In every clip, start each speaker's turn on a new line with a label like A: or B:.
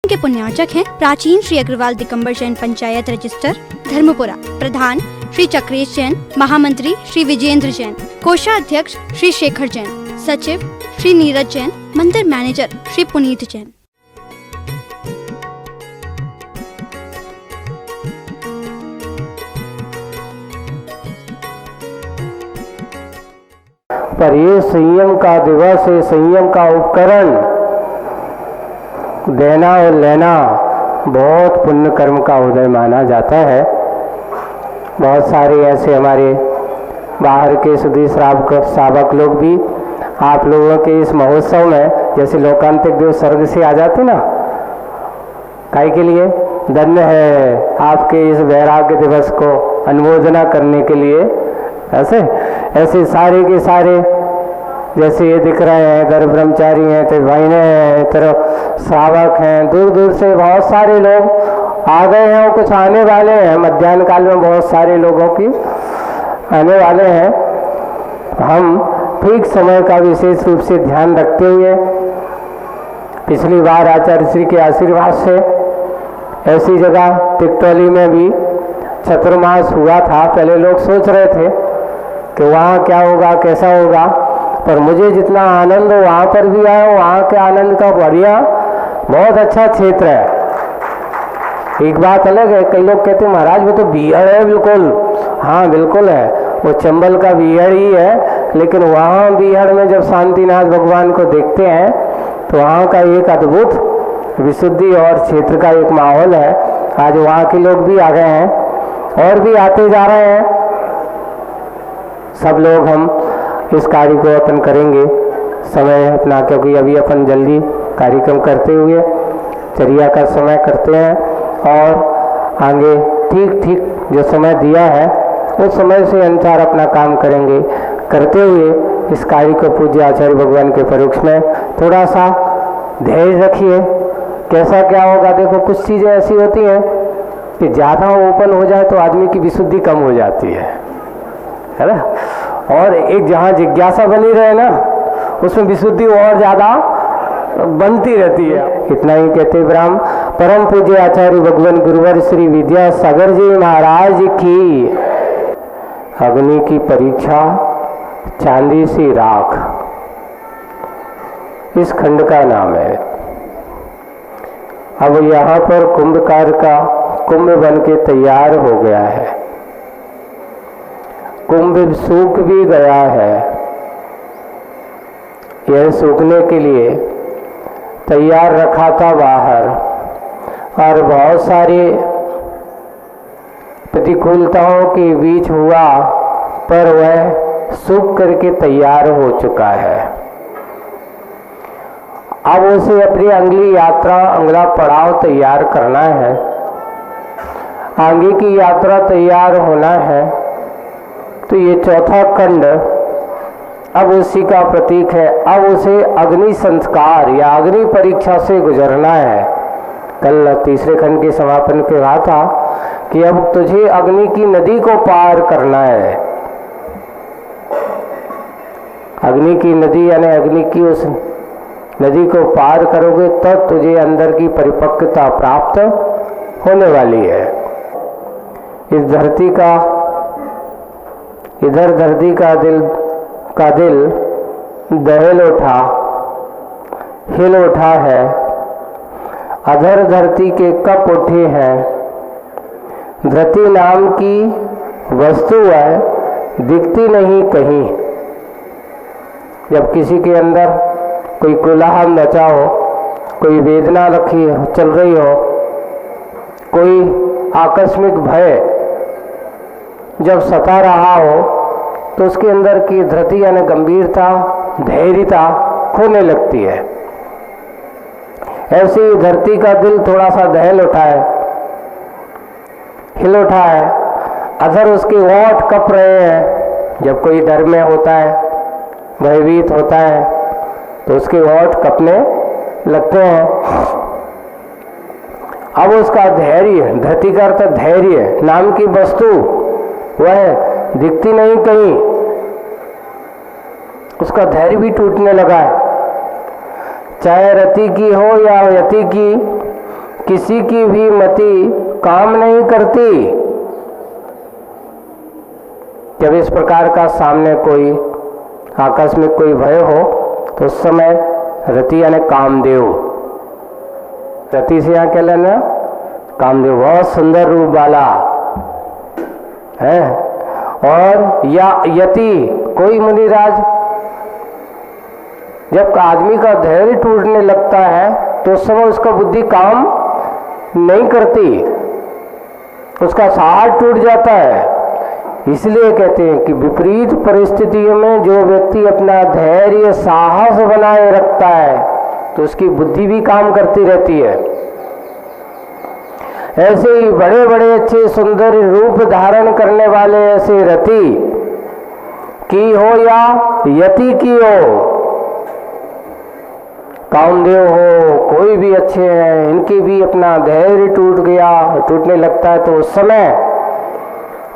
A: के पुण्यार्चक हैं प्राचीन श्री अग्रवाल दिगंबर जैन पंचायत रजिस्टर धर्मपुरा, प्रधान श्री चक्रेश जैन, महामंत्री श्री विजेंद्र जैन, कोषाध्यक्ष श्री शेखर जैन, सचिव श्री नीरज जैन, मंदिर मैनेजर श्री पुनीत जैन।
B: पर ये संयम का दिवस है, संयम का उपकरण देना और लेना बहुत पुण्य कर्म का उदय माना जाता है। बहुत सारे ऐसे हमारे बाहर के सुधी श्रावक लोग भी आप लोगों के इस महोत्सव में, जैसे लोकांतिक देव स्वर्ग से आ जाते ना, काहे के लिए धन्य है आपके इस वैराग्य दिवस को अनुमोदना करने के लिए। ऐसे सारे के सारे जैसे ये दिख रहे हैं, इधर ब्रह्मचारी हैं, तो बहने हैं, इधर श्रावक हैं, दूर दूर से बहुत सारे लोग आ गए हैं और कुछ आने वाले हैं। मध्याह्न काल में बहुत सारे लोगों की आने वाले हैं। हम ठीक समय का विशेष रूप से ध्यान रखते हुए पिछली बार आचार्य श्री के आशीर्वाद से ऐसी जगह टिकटोली में भी चतुर्मास हुआ था। पहले लोग सोच रहे थे कि वहाँ क्या होगा, कैसा होगा, पर मुझे जितना आनंद वहाँ पर भी आया, वहाँ के आनंद का बढ़िया बहुत अच्छा क्षेत्र है। एक बात अलग है, कई लोग कहते हैं महाराज वो तो बीहड़ है। बिल्कुल, हाँ बिल्कुल है, वो चंबल का बीहड़ ही है, लेकिन वहाँ बीहड़ में जब शांतिनाथ भगवान को देखते हैं तो वहाँ का एक अद्भुत विशुद्धि और क्षेत्र का एक माहौल है। आज वहाँ के लोग भी आ गए हैं और भी आते जा रहे हैं। सब लोग हम इस कार्य को अपन करेंगे समय अपना, क्योंकि अभी अपन जल्दी कार्यक्रम करते हुए चर्या का समय करते हैं और आगे ठीक जो समय दिया है उस समय से अनुसार अपना काम करेंगे। करते हुए इस कार्य को पूज्य आचार्य भगवान के परोक्ष में थोड़ा सा धैर्य रखिए। कैसा क्या होगा, देखो कुछ चीज़ें ऐसी होती हैं कि ज़्यादा ओपन हो जाए तो आदमी की विशुद्धि कम हो जाती है ना, और एक जहाँ जिज्ञासा बनी रहे ना उसमें विशुद्धि और ज़्यादा बनती रहती है। इतना ही कहते ब्राह्म परम पूज्य आचार्य भगवान गुरुवर श्री विद्यासागर जी महाराज की अग्नि की परीक्षा चांदी सी राख, इस खंड का नाम है। अब यहाँ पर कुंभकार का कुंभ बन के तैयार हो गया है। कुंभ सूख भी गया है, यह सूखने के लिए तैयार रखा था बाहर, और बहुत सारी प्रतिकूलताओं के बीच हुआ, पर वह सूख करके तैयार हो चुका है। अब उसे अपनी अगला पड़ाव तैयार करना है, आगे की यात्रा तैयार होना है। तो ये चौथा खंड अब उसी का प्रतीक है। अब उसे अग्नि संस्कार या अग्नि परीक्षा से गुजरना है। कल तीसरे खंड के समापन के कहा था कि अब तुझे अग्नि की नदी को पार करना है। अग्नि की नदी यानी अग्नि की उस नदी को पार करोगे तब तुझे अंदर की परिपक्वता प्राप्त होने वाली है। इस धरती का इधर धरती का दिल दहल उठा, हिल उठा है, अधर धरती के कप उठे हैं। धरती नाम की वस्तु है, दिखती नहीं कहीं। जब किसी के अंदर कोई कोलाहल मचा हो, कोई वेदना रखी चल रही हो, कोई आकस्मिक भय जब सता रहा हो, तो उसके अंदर की धृति यानी गंभीरता, धैर्यता खोने लगती है। ऐसे ही धरती का दिल थोड़ा सा दहल उठा है, हिल उठा है, अधर उसके ओंठ कप रहे हैं। जब कोई डर में होता है, भयभीत होता है, तो उसके ओंठ कपने लगते हैं। अब उसका धैर्य, धरती का अर्थ धैर्य नाम की वस्तु वह दिखती नहीं कहीं, उसका धैर्य भी टूटने लगा है। चाहे रति की हो या यति की, किसी की भी मति काम नहीं करती। जब इस प्रकार का सामने कोई आकस्मिक कोई भय हो तो उस समय रति यानी कामदेव, रति से यहाँ क्या लेना, कामदेव, बहुत सुंदर रूप वाला है। और या यति, कोई मुनिराज, जब आदमी का धैर्य टूटने लगता है तो उस समय उसका बुद्धि काम नहीं करती, उसका साहस टूट जाता है। इसलिए कहते हैं कि विपरीत परिस्थितियों में जो व्यक्ति अपना धैर्य साहस बनाए रखता है तो उसकी बुद्धि भी काम करती रहती है। ऐसे ही बड़े बड़े अच्छे सुंदर रूप धारण करने वाले ऐसे रति की हो या यति की हो, कामदेव हो, कोई भी अच्छे हैं, इनकी भी अपना धैर्य टूट गया, टूटने लगता है तो उस समय,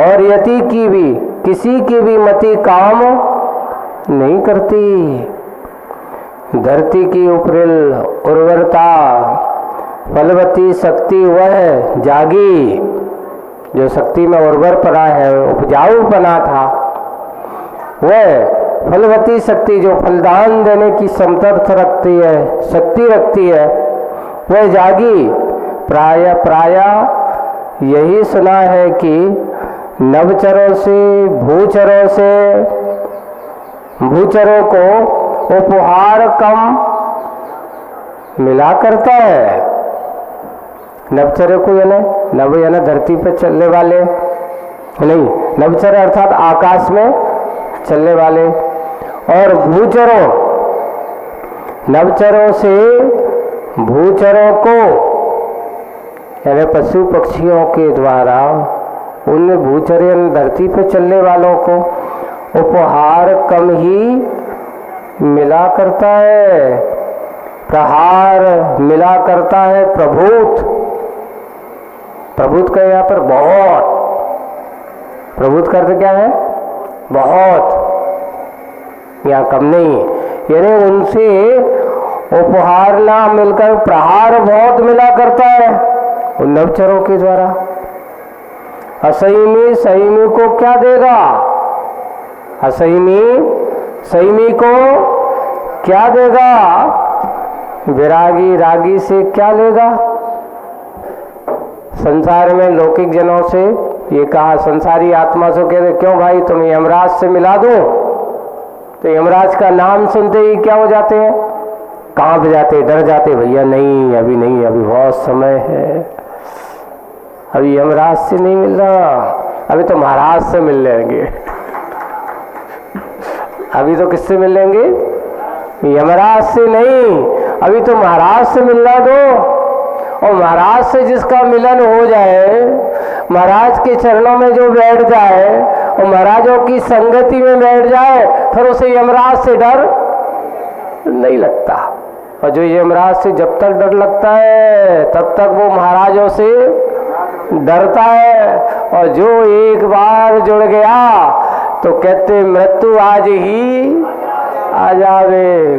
B: और यति की भी, किसी की भी मति काम नहीं करती। धरती की उपरिल उर्वरता, फलवती शक्ति वह जागी, जो शक्ति में उर्वर पना है, उपजाऊ पना था, वह फलवती शक्ति जो फलदान देने की समर्थ रखती है, शक्ति रखती है, वह जागी। प्राय यही सुना है कि नवचरों से भूचरों को उपहार कम मिला करता है। नवचरों को नव यानी धरती पर चलने वाले, नहीं, नवचर अर्थात आकाश में चलने वाले, और भूचरों, नवचरों से भूचरों को यानी पशु पक्षियों के द्वारा उन भूचर धरती पर चलने वालों को उपहार कम ही मिला करता है, प्रहार मिला करता है। प्रभुत का यहाँ पर बहुत, प्रभुत का अर्थ क्या है, बहुत, यहाँ कम नहीं, यानी उनसे उपहार ना मिलकर प्रहार बहुत मिला करता है उन नवचरों के द्वारा। असहिमी सहिमी को क्या देगा, असहिमी सहिमी को क्या देगा, विरागी रागी से क्या लेगा। संसार में लौकिक जनों से ये कहा, संसारी आत्मा से कहते क्यों भाई तुम यमराज से मिला दो, तो यमराज का नाम सुनते ही क्या हो जाते हैं, कांप जाते, डर जाते, भैया नहीं, अभी नहीं, अभी बहुत समय है, अभी यमराज से नहीं मिल रहा, अभी तो महाराज से मिल लेंगे। अभी तो किससे मिल लेंगे, यमराज से नहीं, अभी तो महाराज से मिलना दो। और महाराज से जिसका मिलन हो जाए, महाराज के चरणों में जो बैठ जाए और महाराजों की संगति में बैठ जाए, फिर उसे यमराज से डर नहीं लगता। और जो यमराज से जब तक डर लगता है तब तक वो महाराजों से डरता है। और जो एक बार जुड़ गया तो कहते मृत्यु आज ही आ जावे,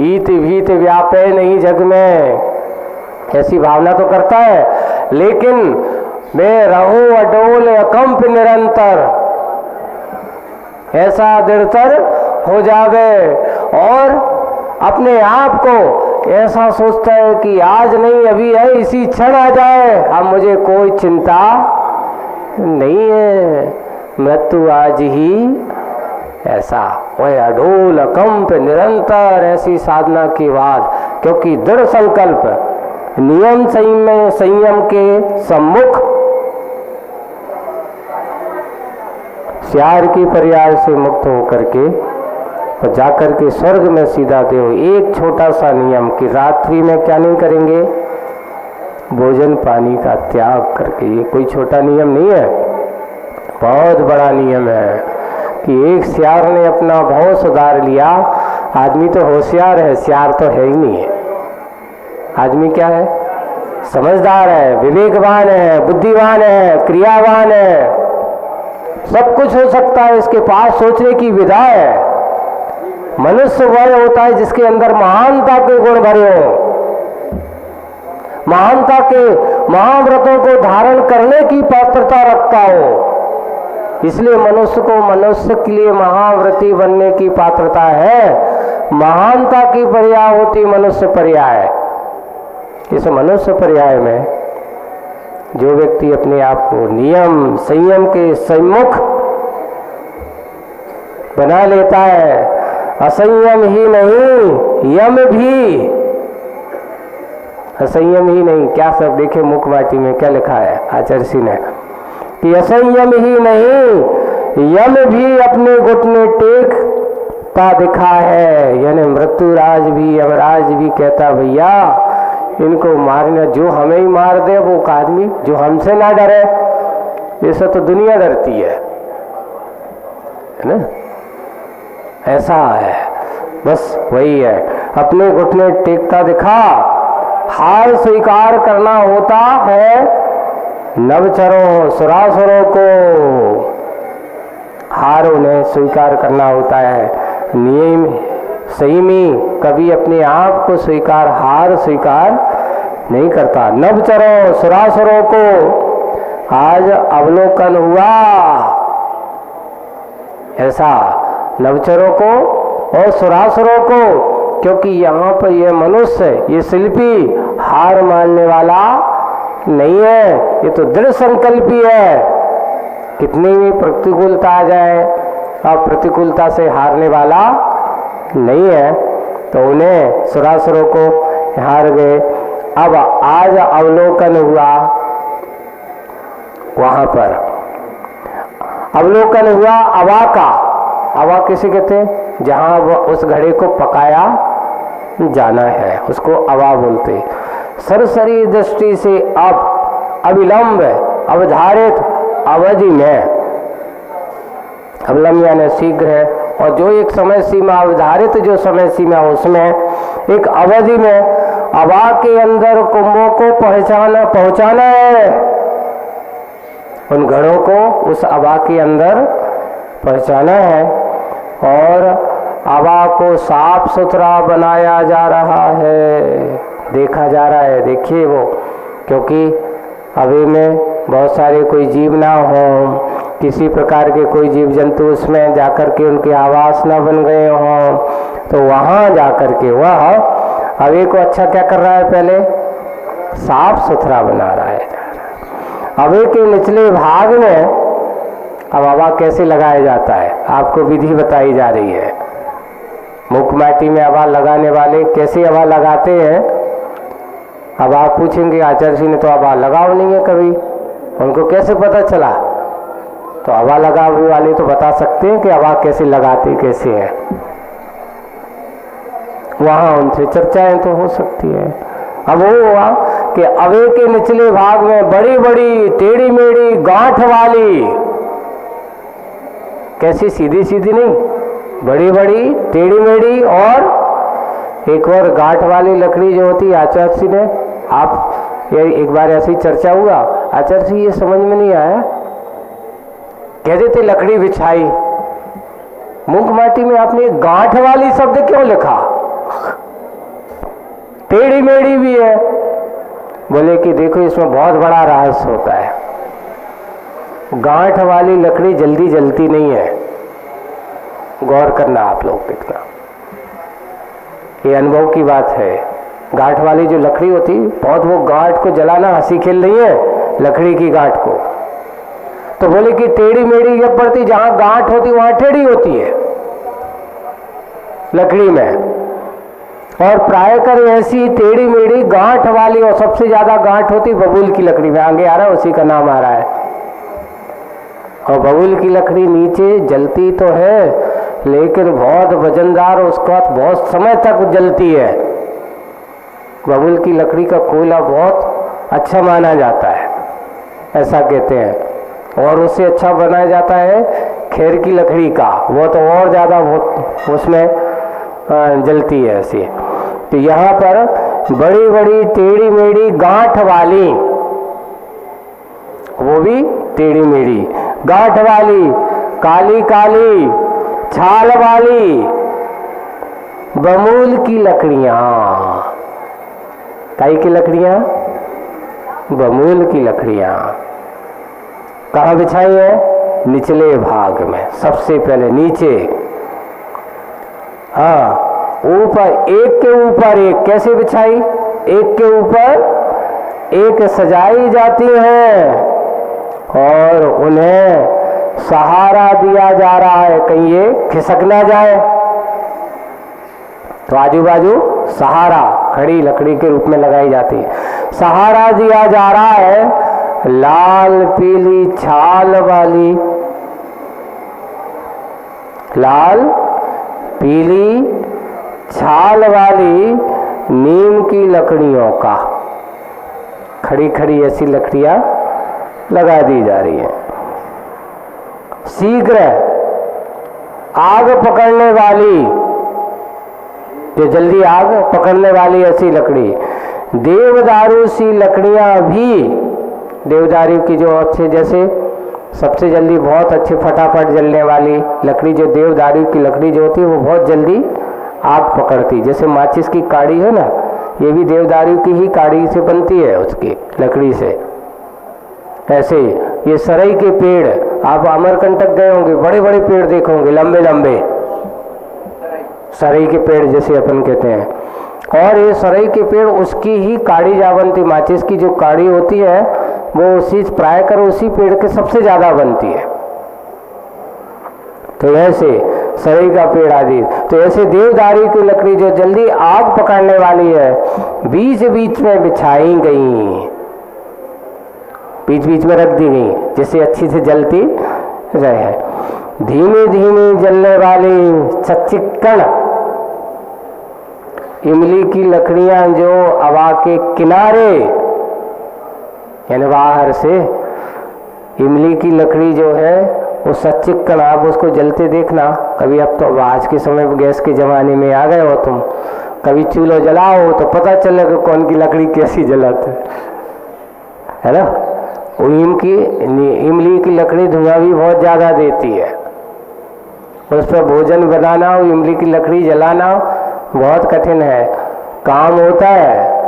B: ईत भीत व्यापे नहीं जग में, ऐसी भावना तो करता है। लेकिन मैं रहूं अडोल अकंप निरंतर, ऐसा दृढ़तर हो जावे और अपने आप को ऐसा सोचता है कि आज नहीं अभी है, इसी क्षण आ जाए, अब मुझे कोई चिंता नहीं है, मृत्यु आज ही, ऐसा वह अडोल अकंप निरंतर, ऐसी साधना के बाद, क्योंकि दृढ़ संकल्प नियम संयम के सम्मुख श्यार की पर्याय से मुक्त होकर के और जाकर के स्वर्ग में सीधा देव। एक छोटा सा नियम कि रात्रि में क्या नहीं करेंगे, भोजन पानी का त्याग करके। ये कोई छोटा नियम नहीं है, बहुत बड़ा नियम है कि एक श्यार ने अपना भाव सुधार लिया। आदमी तो होशियार है, श्यार तो है ही नहीं है। आदमी क्या है, समझदार है, विवेकवान है, बुद्धिमान है, क्रियावान है, सब कुछ हो सकता है इसके पास, सोचने की विधा है। मनुष्य वह होता है जिसके अंदर महानता के गुण भरे हो। महानता के महाव्रतों को धारण करने की पात्रता रखता हो। इसलिए मनुष्य को मनुष्य के लिए महाव्रती बनने की पात्रता है। महानता की पर्याय होती मनुष्य पर्याय। इस मनुष्य पर्याय में जो व्यक्ति अपने आप को नियम संयम के सम्मुख बना लेता है, असंयम ही नहीं यम भी, असंयम ही नहीं, क्या सब देखे मुखवाटी में क्या लिखा है आचार्य ने कि असंयम ही नहीं यम भी अपने घुटने टेकता दिखा है। यानी मृत्युराज भी यमराज भी कहता भैया इनको मारना, जो हमें ही मार दे वो आदमी जो हमसे ना डरे, ऐसा तो दुनिया डरती है ना, ऐसा है। बस वही है, अपने घुटने टेकता दिखा। हार स्वीकार करना होता है नवचरों सुरासुरों को, हार उन्हें स्वीकार करना होता है। नियम संयमी कभी अपने आप को स्वीकार हार स्वीकार नहीं करता। नवचरों सुरासुरों को आज अवलोकन हुआ, ऐसा नवचरों को और सुरासुरों को, क्योंकि यहाँ पर यह मनुष्य ये शिल्पी हार मानने वाला नहीं है, ये तो दृढ़ संकल्पी है। कितनी भी प्रतिकूलता आ जाए और प्रतिकूलता से हारने वाला नहीं है, तो उन्हें सुरासुरों को हार गए। अब आज अवलोकन हुआ, वहां पर अवलोकन हुआ अवा का। अवा किसे कहते हैं? जहां उस घड़े को पकाया जाना है उसको अवा बोलते। सरसरी दृष्टि से अब अविलंब अवधारित अवधि में, अविलंब यानी शीघ्र है, और जो एक समय सीमा अवधारित जो समय सीमा उसमें एक अवधि में अवा के अंदर कुंभों को पहुंचाना है। उन घड़ों को उस अवा के अंदर पहुंचाना है और अवा को साफ सुथरा बनाया जा रहा है, देखा जा रहा है। देखिए वो, क्योंकि अभी में बहुत सारे कोई जीव ना हो, किसी प्रकार के कोई जीव जंतु उसमें जाकर के उनके आवास न बन गए हों, तो वहाँ जाकर के वह अवे को अच्छा क्या कर रहा है? पहले साफ सुथरा बना रहा है। अवे के निचले भाग में अब हवा कैसे लगाया जाता है आपको विधि बताई जा रही है। मुख माटी में हवा लगाने वाले कैसे हवा लगाते हैं? अब आप पूछेंगे आचार्य जी ने तो हवा लगाओ नहीं है कभी, उनको कैसे पता चला? तो हवा लगाने वाले तो बता सकते हैं कि हवा कैसे लगाते कैसे है, वहां उनसे चर्चाएं तो हो सकती है। अब वो हुआ कि अवे के निचले भाग में बड़ी बड़ी टेढ़ी मेढ़ी गांठ वाली, कैसी सीधी सीधी नहीं, बड़ी बड़ी टेढ़ी मेढ़ी और एक और गांठ वाली लकड़ी जो होती है। आचार्य जी ने आप ये एक बार ऐसी चर्चा हुआ, आचार्य जी ये समझ में नहीं आया, कहते थे लकड़ी बिछाई, मुख माटी में आपने गांठ वाली शब्द क्यों लिखा? टेढ़ी मेढ़ी भी है। बोले कि देखो इसमें बहुत बड़ा रहस्य होता है। गांठ वाली लकड़ी जल्दी जलती नहीं है, गौर करना आप लोग, देखना, ये अनुभव की बात है। गांठ वाली जो लकड़ी होती बहुत, वो गांठ को जलाना हंसी खेल नहीं है लकड़ी की गांठ को। तो बोले कि टेढ़ी मेढ़ी जब पड़ती, जहां गांठ होती वहां टेढ़ी होती है लकड़ी में, और प्रायकर ऐसी टेढ़ी मेढ़ी गांठ वाली और सबसे ज्यादा गांठ होती बबूल की लकड़ी में। आगे आ रहा है उसी का नाम आ रहा है। और बबूल की लकड़ी नीचे जलती तो है लेकिन बहुत वजनदार, उसका बहुत समय तक जलती है। बबूल की लकड़ी का कोयला बहुत अच्छा माना जाता है, ऐसा कहते हैं। और उससे अच्छा बनाया जाता है खेर की लकड़ी का, वो तो और ज़्यादा उसमें जलती है ऐसी। तो यहाँ पर बड़ी बड़ी टेढ़ी मेढ़ी गांठ वाली, वो भी टेढ़ी मेढ़ी गांठ वाली, काली काली छाल वाली बबूल की लकड़ियां। काई की लकड़ियां? बमूल की लकड़ियां कहाँ बिछाई है? निचले भाग में, सबसे पहले नीचे। हाँ, ऊपर, एक के ऊपर एक कैसे बिछाई? एक के ऊपर एक सजाई जाती है और उन्हें सहारा दिया जा रहा है, कहीं ये खिसक ना जाए। तो आजू बाजू सहारा खड़ी लकड़ी के रूप में लगाई जाती है। सहारा दिया जा रहा है लाल पीली छाल वाली, लाल पीली छाल वाली नीम की लकड़ियों का, खड़ी खड़ी ऐसी लकड़ियां लगा दी जा रही है। शीघ्र आग पकड़ने वाली, जो जल्दी आग पकड़ने वाली ऐसी लकड़ी, देवदारू सी लकड़ियां भी, देवदारू की जो अच्छे, जैसे सबसे जल्दी बहुत अच्छे फटाफट जलने वाली लकड़ी, जो देवदारू की लकड़ी जो होती है वो बहुत जल्दी आग पकड़ती, जैसे माचिस की काड़ी है ना, ये भी देवदारू की ही काड़ी से बनती है, उसकी लकड़ी से। ऐसे ये सरई के पेड़, आप अमरकंटक गए होंगे, बड़े बड़े पेड़ देखे होंगे, लंबे लंबे सरई के पेड़ जैसे अपन कहते हैं। और ये सरई के पेड़ उसकी ही काड़ी जा बनती, माचिस की जो काड़ी होती है वो उसी प्राय कर उसी पेड़ के सबसे ज्यादा बनती है। तो ऐसे सरई का पेड़ आदि, तो ऐसे देवदारू की लकड़ी जो जल्दी आग पकड़ने वाली है, बीच बीच में बिछाई गई, बीच बीच में रख दी गई, जिससे अच्छी से जलती रहे। धीमे धीमे जलने वाली चिक्कण इमली की लकड़ियां जो हवा के किनारे, यानी बाहर से इमली की लकड़ी जो है वो सचिक्कण, आप उसको जलते देखना कभी। अब तो आज के समय में गैस के जमाने में आ गए हो तुम, कभी चूल्हा जलाओ तो पता चलेगा कौन की लकड़ी कैसी जलाते है ना। वो इमली की लकड़ी धुआं भी बहुत ज़्यादा देती है, उस पर भोजन बनाना और इमली की लकड़ी जलाना बहुत कठिन है, काम होता है।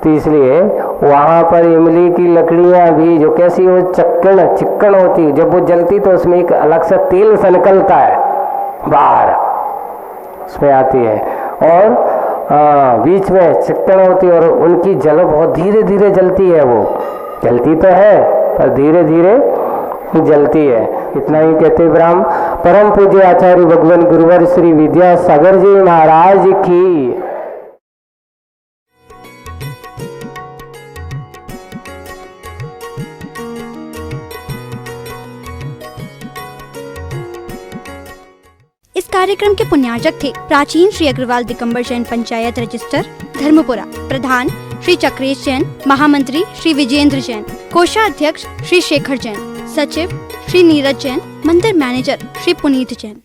B: तो इसलिए वहाँ पर इमली की लकड़ियाँ भी जो कैसी हो चिक्कण होती है, जब वो जलती तो उसमें एक अलग सा तेल सा निकलता है बाहर, उसमें आती है, और बीच में चिक्कण होती है और उनकी जल बहुत धीरे धीरे जलती है। वो जलती तो है पर धीरे धीरे जलती है। इतना ही कहते ब्रह्म परम पूज्य आचार्य भगवान गुरुवर श्री विद्यासागर जी महाराज की।
A: इस कार्यक्रम के पुण्यार्चक थे प्राचीन श्री अग्रवाल दिगंबर जैन पंचायत रजिस्टर धर्मपुरा, प्रधान श्री चक्रेश जैन, महामंत्री श्री विजेंद्र जैन, कोषाध्यक्ष श्री शेखर जैन, सचिव श्री नीरज जैन, मंदिर मैनेजर श्री पुनीत जैन।